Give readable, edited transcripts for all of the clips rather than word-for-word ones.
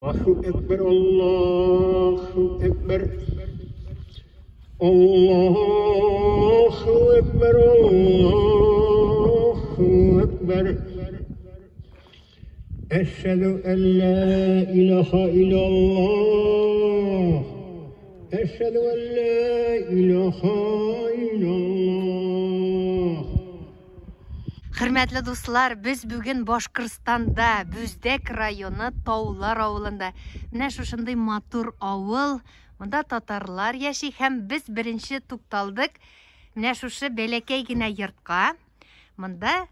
Allahu Ekber, Allahu Ekber, Allahu Ekber, Allahu Ekber. Eşhedü en la ilahe illallah. Eşhedü en la ilahe illallah. Hürmetli dostlar, biz bugün Башкортстанда, Бүздек районы Таулар авылында. Менә шушындый матур авыл, монда татарлар яши һәм без беренче тукталдык менә шушы бәләкәй генә йортка. Монда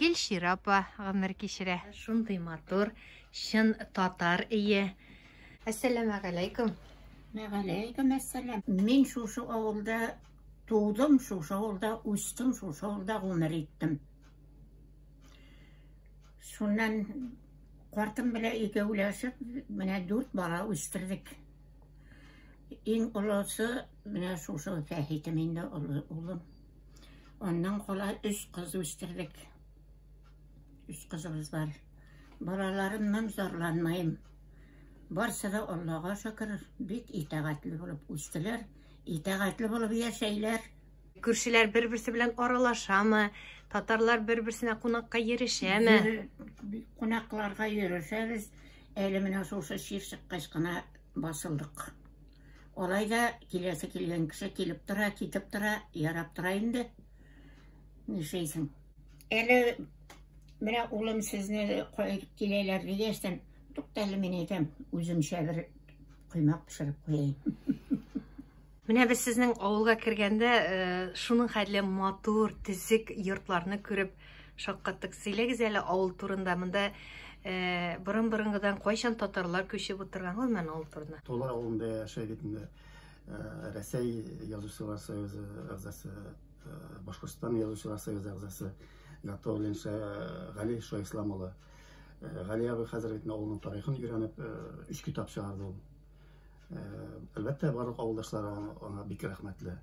Гөлшир апа гомер кичерә. Шундый матур, чын татар ие. Ассаламу алейкум. Алейкум ассалам. Мен шушы авылда тудым, шушы авылда үстім, шушы авылда гомер иттім. Шуннан картым белән икәүләшеп, менә 4 бала үстердек. Иң олысы менә шушы Фәхитем инде улым. Оннан кала 3 кыз үстердек. 3 кызыбыз бар. Балаларымнан зарланмайым. Барсы да Аллага шөкер, бик итәгатьле булып үстеләр, итәгатьле булып яшәйләр. Күршеләр бер-берсе белән аралашамы? Татарлар бер-берсенә кунакка йөрешәме? Кунакларга йөрешәбез. Әле менә шушы шир чыккач кына басылдык. Алай да киләсе килгән кеше килеп тора, китеп тора, ярап тора инде. Нишәйсең? Әле менә улым сезне кайтып киләләр дигәчтән, туктале мен әйтәм, үземчә бер кыймак пешереп куяйм. Менә без сезнең авылга кергәндә, шуның хәтле матур, тизик йортларны күреп шаккаттык. Сөйләгез әле авыл турында. Монда борын-борынгыдан кайчан татарлар күчеп утырган ул мен авыл турында. Таулар авылында яшәгәндә Рәсәй Язучылар союзы әгъзасы, Башкортстан Язучылар союзы әгъзасы Гатовленша Гали Шоислам улы. Гали абый хәзер авылның тарихын өйрәнеп 3 китап чыгарды ул. Әлбәттә, барлык авылдашлар аңа бик рәхмәтле.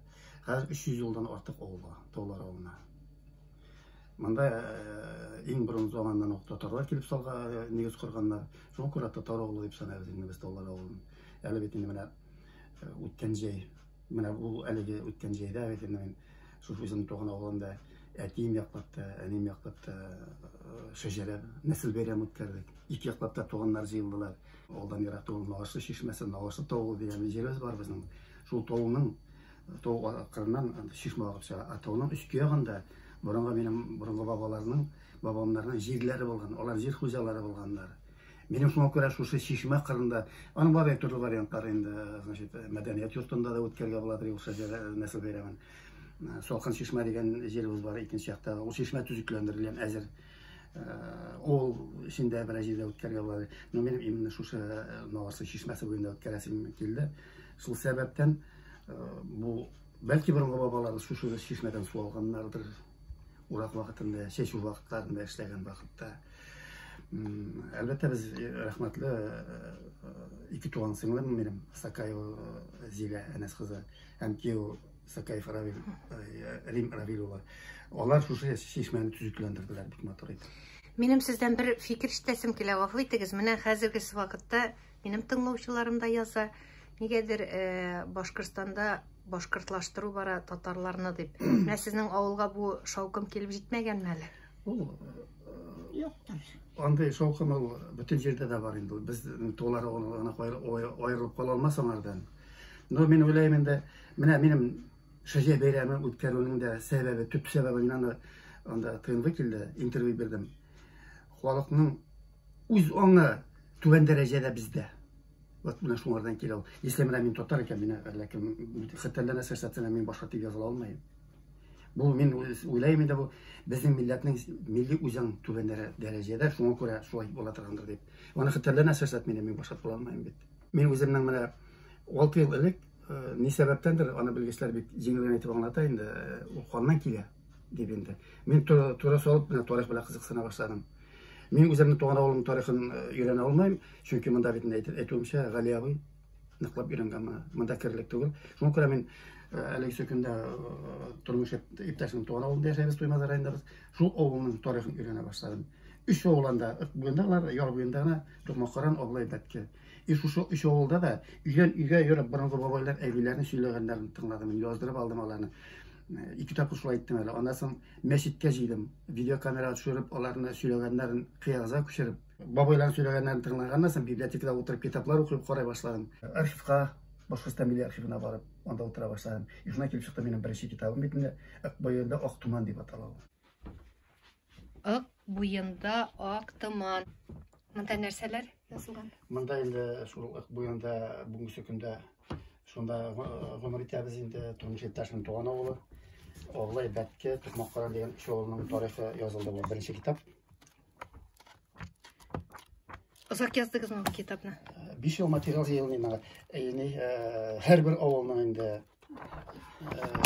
Хәзер 300 елдан артык авылга, Таулар авылына. Монда иң борын заманнан ук татарлар килеп салга нигез курганнар. Шуңа күрә татар авылы дип санабыз инде без Таулар авылын. Әле бит инде менә үткән җәй, менә бу әлеге үткән җәйдә бит инде мен шушы үземнең туган авылымда әтием яклапта, әним яклапта шәҗәрә, нәсел бәйрәм үткәрдек. Ике яклапта туганнар җыелдылар. Алдан ерак түгел Нагашы чишмәсе, Нагашы тавы дигән җиребез бар безнең. Шул тавының тау кырыннан чишмә агып чыга. Тауның өске ягында борынгы минем борынгы бабамнарның җирләре булган. Алар җир хуҗалары булганнар. Минем шуңа күрә шушы чишмә кырында аның бар төрле вариантлар инде, значит, мәдәният йортында да үткәргә була ди ул шәҗәрә нәсел бәйрәмен. Салкын чишмә дигән җиребез бар икенче якта. Ул чишмә төзекләндерелгән әзер. Ул içinde bir җирдә үткәргә була. Но минем именно шушы Нагашы чишмәсе буенда үткәрәсем килде. Шул сәбәптән бу бәлки борынгы бабалар шушы чишмәдән су алганнардыр. Урак вакытында, чәчү вакытларында эшләгән вакытта. Әлбәттә без рәхмәтле ике туган сеңлем минем, Сакаева Зилә Әнәс кызы һәм кияү Сакаев Рим Равил улы. Алар шушы чишмәне төзекләндерделәр, бик матур итеп. Минем сездән бер фикер ишетәсем килә, гафу итегез. Менә хәзерге вакытта минем тыңлаучыларым да яза, нигәдер Башкортстанда башкортлаштыру бара татарларны дип. Менә сезнең авылга бу шаукым килеп җитмәгәнме әле? Юктыр. Андай шаукым ул бөтен җирдә дә бар инде. Без Таулар авылына аерылып кала алмас аңардан. Но мин уйлыйм инде, менә минем шәҗә бәйрәмен үткәрүнең дә сәбәбе, төп сәбәбе инде анда тыйнлык килде, интервью бирдем. Халыкның үз аңы түбән дәрәҗәдә бездә. Вот менә шуңардан килә ул. Если менә мин татар икән, мине ләкин хәтерләнә сәсәтенә мин башка тип яза алмыйм. Бу мин уйлыйм инде бу безнең милләтнең милли үзәң түбән дәрәҗәдә, шуңа күрә шулай була торгандыр дип. Аны хәтерләнә сәсәт мин башка кыла алмыйм бит. Мин үземнең менә 6 ел элек ни сәбәптәндер аны белгечләр бик җиңелгән әйтеп аңлата инде, ул каннан килә дип инде. Мин туры салып менә тарих белән кызыксына башладым. Мин үземнең туган авылымның тарихын өйрәнә алмыйм, чөнки монда бит әйтүемчә Гали абый ныклап өйрәнгән, монда керлек түгел. Шуңа күрә мин әлеге сөкендә тормыш иптәшнең туган авылында яшәбез, Туймазы районында без. Шул авылның тарихын өйрәнә башладым. Üç oğlanda, buyundalar, yol buyundağına Tukmakkaran oğlay betki. Üç oğulda da üye yürüp bırıngı babaylar evlilerini söyleyenlerini tınladım, yazdırıp aldım alarını. İki tapı şula ettim öyle. Ondan sonra meşitke jiydim. Video kamera düşürüp, onların söyleyenlerin kıyağıza küşürüp, babayların söyleyenlerini tınlagandan sonra bibliotekada oturup kitaplar okuyup koray başladım. Arşivka, Boşkistan Milli Arşivine barıp, onda otura başladım. Şuna kelip çıktı benim birinci kitabım. Bitinde Akboyunda Ak Tuman deyip atalı. Ак буйында ак тыман. Мында нәрсәләр язылган? Мында инде шул буенда бүгенге көндә шунда гомер итәбез инде тормыш иптәшнең туган авылы. Оглай Бәтке Тукмаккаран дигән кеше авылының тарихы язылды бу беренче китап. Озак яздыгызмы бу китапны? 5 ел материал җыелган. Яни һәрбер авылның инде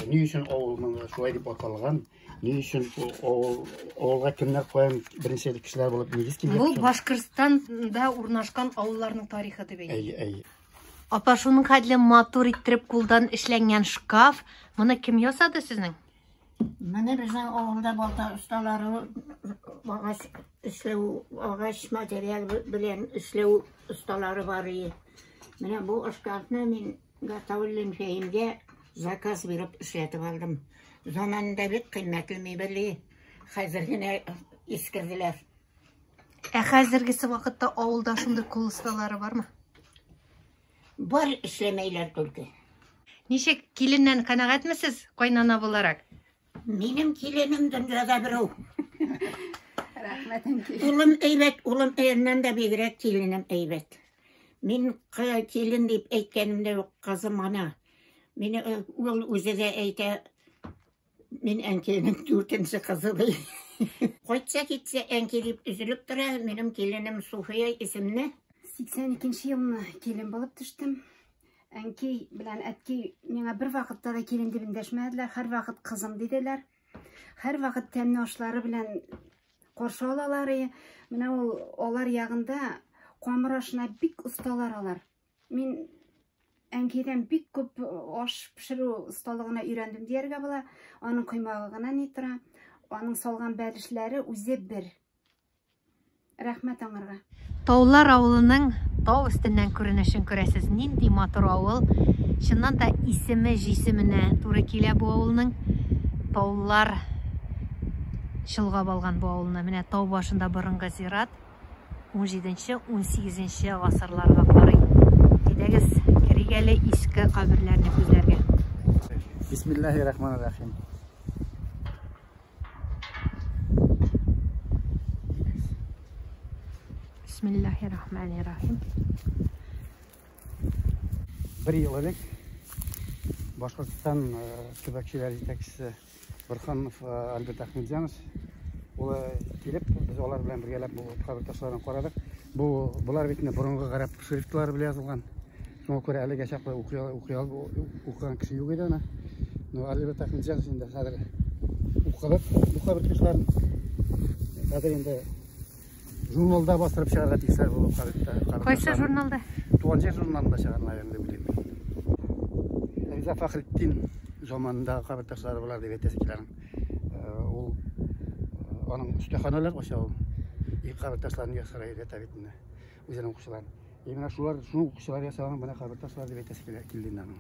ни өчен авылның шулай дип аталган, ни өчен авылга кемнәр куян беренче кешеләр булып нигез килгән. Бу Башкортстанда урнашкан авылларның тарихы дип әйтә. Әй. Апа, шуның хәтле матур иттереп кулдан эшләнгән шкаф, моны кем ясады сезнең? Менә безнең авылда балта осталары агач эшләү, агач материал белән эшләү осталары бар иде. Менә бу шкафны мин Гатауллин Фәйимгә заказ биреп эшләтеп алдым. Заманында бик кыйммәтле мебель, хәзер генә искерделәр. Хәзергесе вакытта авылда шундый кул осталары бармы? Бар эшләмәйләр түлке. Ничек, киленнән канәгатьмесез, кайнана буларак? Минем киленем дөньяда берәү. Рәхмәт әнкәй. Улым әйбәт, улым әйеннән дә бигрәк киленем әйбәт. Мин килен дип әйткәнемдә юк, кызым ана. Мине ул үзе дә әйтә, мин әнкәйнең 4нче кызы ди. Кайтса китсә әнкәй дип üzülеп тора, минем киленем Суфия исемле. 82 елны килен булып төштем. Әнкәй белән әткәй миңа бер вакытта да килен дип эндәшмәделәр, һәр вакыт кызым диделәр. Һәр вакыт тәмле ашлары белән каршы алалар. Менә ул алар ягында камыр ашына бик осталар алар. Мин әнкәйдән бик күп аш пешерү осталыгына өйрәндем дияргә була. Аның кыймагы гына ни тора, аның салган бәлешләре үзе бер. Рәхмәт аңарга. Таулар авылының тау өстеннән күренешен күрәсез. Нинди матур авыл. Чыннан да исеме җисеменә туры килә бу авылның. Таулар чылгап алган бу авылны. Менә тау башында борынгы зират 17-18 гасырларга карый. Әйдәгез, керик әле иске каберләрне күзләргә. Бисмиллаһир-рахманир-рахим. Бисмиллаһир-рахманир-рахим. Bir yıl элек Башкортстан төбәкчеләр җитәкчесе Борханов Альберт Ахмедҗанов ул килеп, без алар белән бергәләп бу кабер ташларын карадык. Булар бит борынгы гарәп шрифтлары белән язылган. Шуңа күрә әлегә чаклы укыган кеше юк иде аны. Альберт Ахмедҗанов инде хәзер укып, бу кабер ташларын хәзер инде журналда бастырып чыгарга тиксәр булып кабер. Кайсы журналда? Туган жер журналында чыгарган инде билем. Риза Фахретдин заманында кабер ташлары булар дип әйтәселәр. Ул аның үстәханалар аша ул. И кабер ташларын ясара иде табитне. Үзенең кушылар. Менә шулар кушылар ясаган менә кабер ташлар дип әйтәселәр килде инде аны.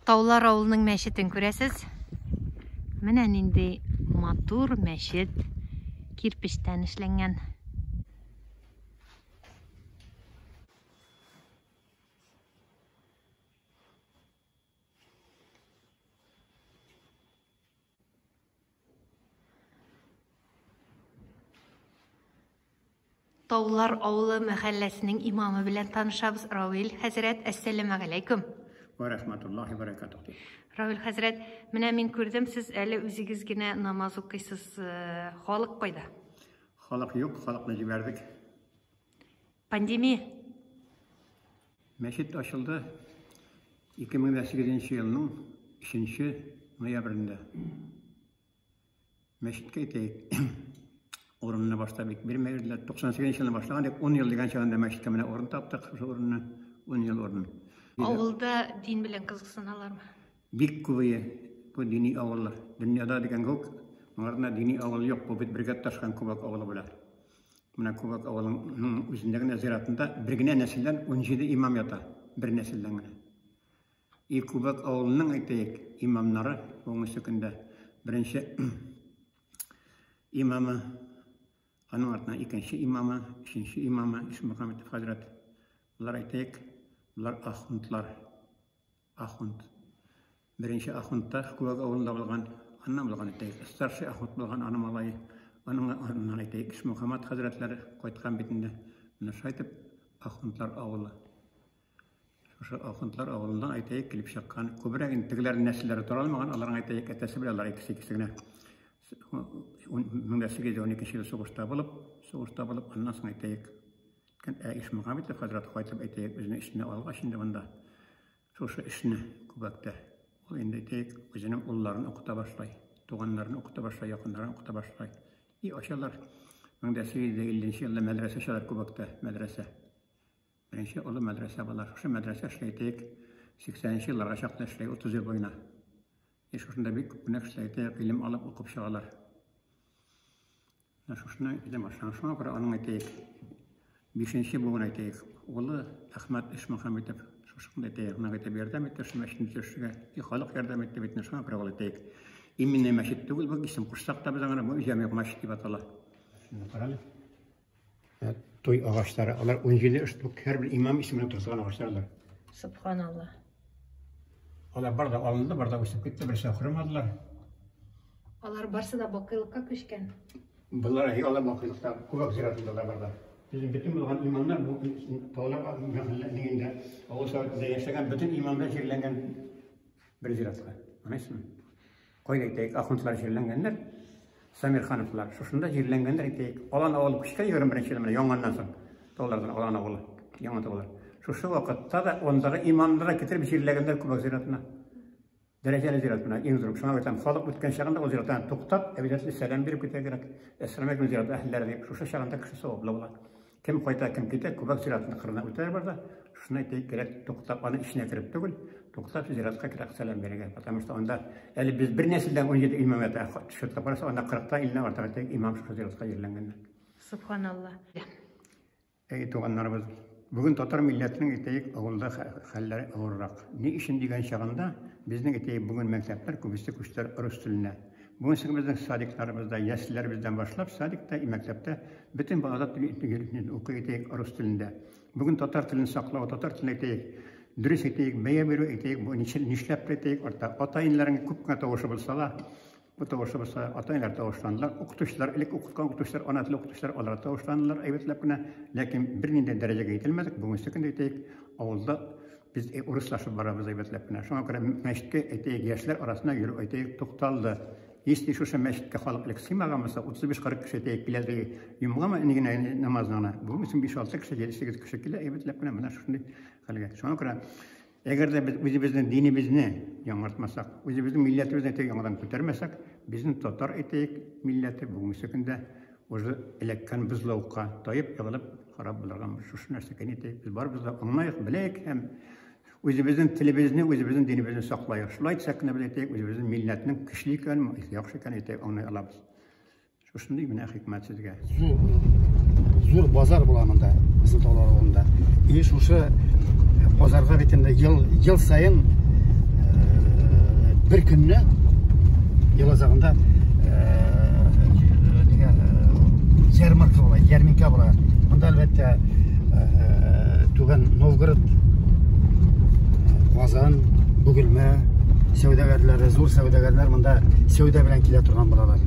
Таулар авылының мәчетен күрәсез. Менә нинди матур мәчет, кирпичтән эшләнгән. Таулар авылы мәхәлләсенең имамы белән танышабыз. Равил хәзрәт, әссәламу алейкум. Ва рахматуллахи ва баракатуху. Равил хәзрәт, менә мин күрдем, сез әле үзегез генә намаз укыйсыз. Халык кайда? Халык юк, халыкны җибәрдек. Пандемия. Мәчет ачылды 2008 елның 3 ноябрендә. Мәчеткә китәйек. орынына баштап бермейділер. 98 жылы башлаған деп 10 ел деген шағында мәшітке міне орын таптық, орынына 10 ел орын. Ауылда дин белән кызыксыналар ма? Бик күбейе, bu dini avıllar. Dünyada diken yok, onlarına dini avıl yok. Bu bir brigat taşkan kubak avılı bular. Buna kubak avılının üzerindeki neziratında birgine nesilden 17 imam yata. Bir nesilden gene. Kubak avılının aytayık imamları onun sökünde. Birinci imamı, onun ardından ikinci imamı, üçüncü imamı, İsmi Muhammed Hazret. Bunlar aytayık, bunlar ahundlar. Ahund. Birinci ahundda kubak avılında bulgan, anam bulgan aytayık. Starşı ahund bulgan anam alayı. Onun ardından aytayık, İsmi Muhammed Hazretleri koytkan bitinde. Bunu şaytıp ahundlar avılı. Şu ahundlar avılından aytayık kilip şakkan. Kubrak intigilerin nesilleri turalmagan, Allah'ın aytayık etesi bile Allah'ın ikisi-ikisine. 1812 yıl soğuşta bulup, ondan sonra aytayık. İsmi Muhammed Hazretleri koytup aytayık, özüne işine alga, şimdi bunda. Şu işine kubakta. O indi aytayık, özünün ullarını okuta başlay. Tuğanlarını okuta başlay, yakınlarını okuta başlay. İyi aşağılar. 1850 yılda medrese şalar kubakta, medrese. Birinci ulu medrese balar. Şu medrese işleyteyik 80 yıllara şakta işley 30 yıl boyuna. Şuşunda bir küpünek işleyteyik ilim alıp okup şağalar. Şuşuna bizim aşağı şuna göre onun ayteyik. 5. boğun ayteyik. Ulu Ahmet İsmi Muhammed'e şuşunda ayteyik. Ona ayteyik yardım etti. Şu meşini çöşüge. Halık yardım etti. Bitine şuna göre ayteyik. İminne meşit değil. Bu isim kursak da bizden bu camiye meşit gibi atala. Şimdi karalım. Toy ağaçları, onlar 17 üstlük her bir imam ismini tutsan ağaçlarlar. Subhanallah. Onlar barda alındı, barda uçup gitti, bir şey kuramadılar. Onlar barsa da bakılıkka köşken. Bunlar iyi olan bakılıkta, kubak ziratındalar barda. Bizim bütün bulgan imamlar bu Tağlar mahalleliğinde, Oğuz Saadet'de yaşayan bütün imamlar şirlengen bir ziratka. Anlaysın mı? Koydaydık, ahuntular şirlengenler. Samir Hanıflar, şuşunda jirlengenler ettik. Olan oğlu kuşka 21. yılımda yongandan sonra. Doğrulardan olan oğlu, yaman doğrular. Şuşu vakitte de onları imamlara getirip jirlengenler kubak ziratına. Dereceli ziratına indirip. Şuna götürüm, halık bütken şağında o ziratına tuktap, evidatlı selam verip gitmek gerek. Esrem ekmek ziratı ahiller deyip, şuşu şağında kışı soğubla ola. Kim koyta, kim gider, kubak ziratına kırına öter barda. Şuna ettik gerek, tuktap, onu işine kirip tügül. Tuktap ziratka kirek selam verege. Patamızda onda, yani biz bir nesilden 17 imam yata şutla parası, onda 40'ta iline ortak imam şu ziratka yerlengenler. Subhanallah. Tuğanlarımız, bugün Tatar milletinin eteyik ağılda halleri ağırrak. Ne işin diyen şağında, bizden eteyik bugün mektepler, kubisi kuşlar Rus diline. Bugün bizden sadıklarımızda, yasilerimizden başlayıp, sadıkta mektepte, bütün bağdat dilini okuyor eteyik Rus dilinde. Bugün Tatar dilini sakla, Tatar dilini eteyik. Dürüst eteyik, beye veru eteyik, bu nişlep eteyik, orta atayınların kupkına tavuşu bulsalar, bu tavuşu bulsa atayınlar tavuşlandılar, okutuşlar, ilk okutkan okutuşlar, anadolu okutuşlar, onlara tavuşlandılar, eyvetlepine, lakin birinin dereceye eğitilmedik, bugün sıkıntı eteyik, avulda biz Ruslaşıp varamız eyvetlepine. Şuna göre meşitke eteyik, yaşlar arasında yürü eteyik, tuktaldı. Если şu meşitke halklık simağamasa 35-40 kişi eteyik bilezdeyi yumğama inigine namazına. Bu için 5-6 kişi, 7-8 kişi kile eyvetlepine, buna şunu kalıyor. Şuna göre eğer de bizden dinimizni yaڭartmasak, bizim milletimizni tek yaڭadan kötermesek, bizim Tatar eteyik milleti bugün sekinde ozu elekkan bizlavukka tayıp yığılıp harap bulargan şu narsekeni eteyik. Biz bar bizde anlayık, bileyik hem özümüzün tilimizni, özümüzün dinimizni saklayıq. Şulay etsakına bileyik, özümüzün milletinin kişilikken, yaxşıken eteyik, anlay alabız. Şuşunda ibine hikmet sizge. Zor bazar bulanında, bizim Tağlar oğlunda. Şuşu pazarga bitinde yıl sayın bir günü yıl azağında yarmarka bolar. Bunda elbette Tugan Novgorod Qozon, Bugülme, savdogarlar, zo'r savdogarlar bunda savdo bilan kela turgan bolalar.